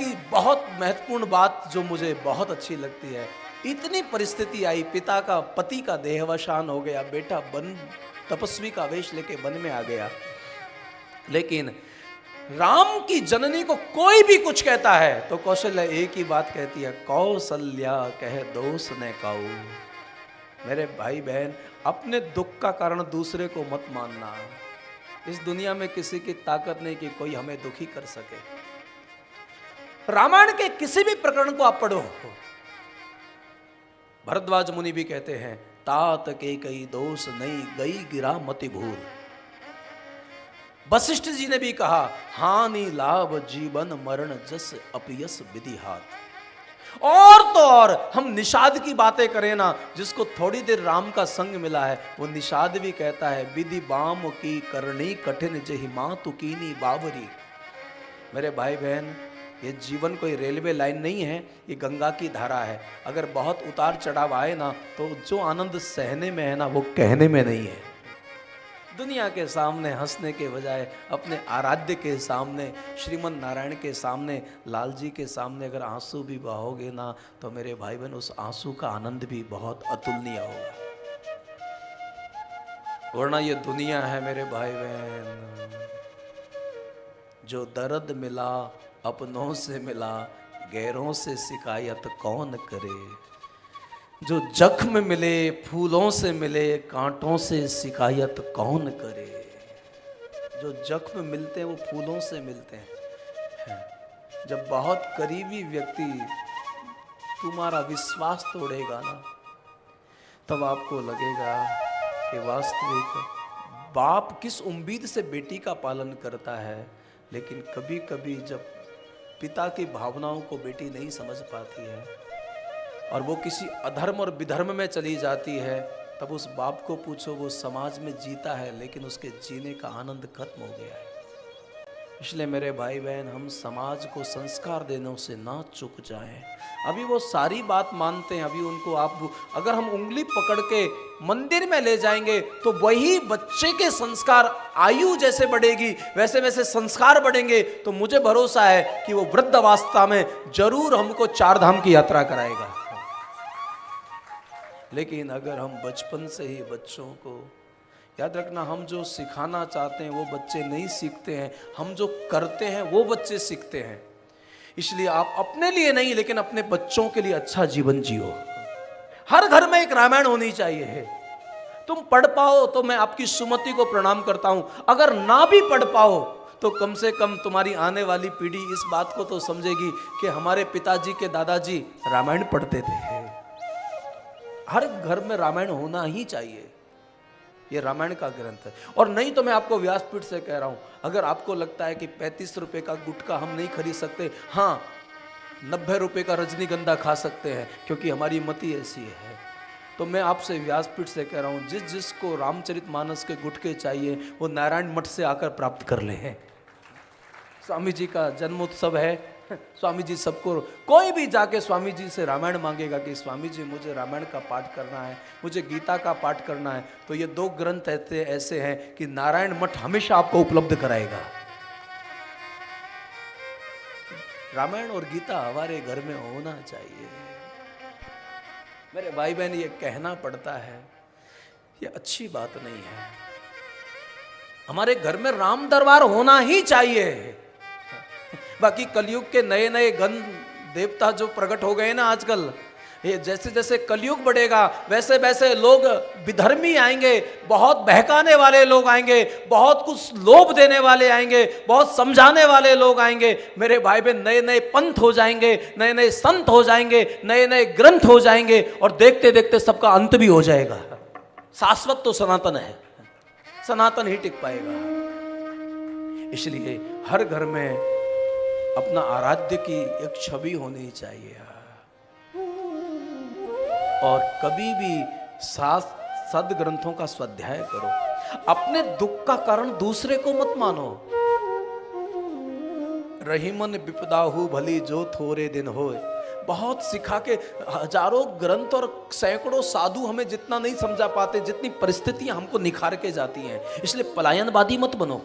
कि बहुत महत्वपूर्ण बात जो मुझे बहुत अच्छी लगती है, इतनी परिस्थिति आई, पिता का पति का देहावसान हो गया, बेटा वन तपस्वी का वेश लेके वन में आ गया, लेकिन राम की जननी को कोई भी कुछ कहता है तो कौशल्या एक ही बात कहती है, कौशल्या कह दोष ने काऊ। मेरे भाई बहन, अपने दुख का कारण दूसरे को मत मानना। इस दुनिया में किसी की ताकत नहीं कि कोई हमें दुखी कर सके। रामायण के किसी भी प्रकरण को आप पढ़ो, भरद्वाज मुनि भी कहते हैं, तात के कई दोष नहीं गई गिरा मति भूल। वशिष्ठ जी ने भी कहा, हानि लाभ जीवन मरण जस अपयस विधि हाथ। और तो और हम निषाद की बातें करें ना, जिसको थोड़ी देर राम का संग मिला है, वो निषाद भी कहता है, विधि बाम की करनी कठिन जहि मातु कीनी बावरी। मेरे भाई बहन, ये जीवन कोई रेलवे लाइन नहीं है, ये गंगा की धारा है। अगर बहुत उतार चढ़ाव आए ना, तो जो आनंद सहने में है ना, वो कहने में नहीं है। दुनिया के सामने हंसने के बजाय अपने आराध्य के सामने, श्रीमन नारायण के सामने, लाल जी के सामने अगर आंसू भी बहाओगे ना, तो मेरे भाई बहन उस आंसू का आनंद भी बहुत अतुलनीय होगा। वरना ये दुनिया है मेरे भाई बहन, जो दर्द मिला अपनों से मिला, गैरों से शिकायत कौन करे। जो जख्म मिले फूलों से मिले, कांटों से शिकायत कौन करे। जो जख्म मिलते हैं वो फूलों से मिलते हैं। जब बहुत करीबी व्यक्ति तुम्हारा विश्वास तोड़ेगा ना, तब आपको लगेगा कि वास्तविक बाप किस उम्मीद से बेटी का पालन करता है। लेकिन कभी कभी जब पिता की भावनाओं को बेटी नहीं समझ पाती है और वो किसी अधर्म और विधर्म में चली जाती है, तब उस बाप को पूछो, वो समाज में जीता है लेकिन उसके जीने का आनंद खत्म हो गया है। इसलिए मेरे भाई बहन, हम समाज को संस्कार देने से ना चूक जाएं। अभी वो सारी बात मानते हैं, अभी उनको आप अगर हम उंगली पकड़ के मंदिर में ले जाएंगे तो वही बच्चे के संस्कार, आयु जैसे बढ़ेगी वैसे वैसे संस्कार बढ़ेंगे, तो मुझे भरोसा है कि वो वृद्ध अवस्था में जरूर हमको चार धाम की यात्रा कराएगा। लेकिन अगर हम बचपन से ही बच्चों को, याद रखना, हम जो सिखाना चाहते हैं वो बच्चे नहीं सीखते हैं, हम जो करते हैं वो बच्चे सीखते हैं। इसलिए आप अपने लिए नहीं लेकिन अपने बच्चों के लिए अच्छा जीवन जियो। हर घर में एक रामायण होनी चाहिए है। तुम पढ़ पाओ तो मैं आपकी सुमति को प्रणाम करता हूं, अगर ना भी पढ़ पाओ तो कम से कम तुम्हारी आने वाली पीढ़ी इस बात को तो समझेगी कि हमारे पिताजी के दादाजी रामायण पढ़ते थे। हर घर में रामायण होना ही चाहिए, ये रामायण का ग्रंथ है। और नहीं तो मैं आपको व्यासपीठ से कह रहा हूं, अगर आपको लगता है कि 35 रुपए का गुटखा हम नहीं खरीद सकते, हाँ 90 रुपए का रजनीगंधा खा सकते हैं, क्योंकि हमारी मति ऐसी है। तो मैं आपसे व्यासपीठ से कह रहा हूं, जिसको रामचरितमानस के गुटके चाहिए वो नारायण मठ से आकर प्राप्त कर ले हैं। स्वामी जी का जन्मोत्सव है, स्वामी जी सबको, कोई भी जाके स्वामी जी से रामायण मांगेगा कि स्वामी जी मुझे रामायण का पाठ करना है, मुझे गीता का पाठ करना है, तो ये दो ग्रंथ ऐसे हैं कि नारायण मठ हमेशा आपको उपलब्ध कराएगा। रामायण और गीता हमारे घर में होना चाहिए। मेरे भाई बहन, ये कहना पड़ता है, ये अच्छी बात नहीं है। हमारे घर में राम दरबार होना ही चाहिए। बाकी कलयुग के नए नए गण देवता जो प्रकट हो गए ना आजकल, ये जैसे जैसे कलयुग बढ़ेगा वैसे वैसे लोग विधर्मी आएंगे, बहुत बहकाने वाले लोग आएंगे, बहुत कुछ लोभ देने वाले आएंगे, बहुत समझाने वाले लोग आएंगे। मेरे भाई बहन, नए नए पंथ हो जाएंगे, नए नए संत हो जाएंगे, नए नए ग्रंथ हो जाएंगे, और देखते देखते सबका अंत भी हो जाएगा। शाश्वत तो सनातन है, सनातन ही टिक पाएगा। इसलिए हर घर में अपना आराध्य की एक छवि होनी चाहिए। और कभी भी सद ग्रंथों का स्वाध्याय करो। अपने दुख का कारण दूसरे को मत मानो। रहीमन विपदाहु भली जो थोरे दिन होए, बहुत सिखा के हजारों ग्रंथ और सैकड़ों साधु हमें जितना नहीं समझा पाते, जितनी परिस्थितियां हमको निखार के जाती हैं। इसलिए पलायनवादी मत बनो।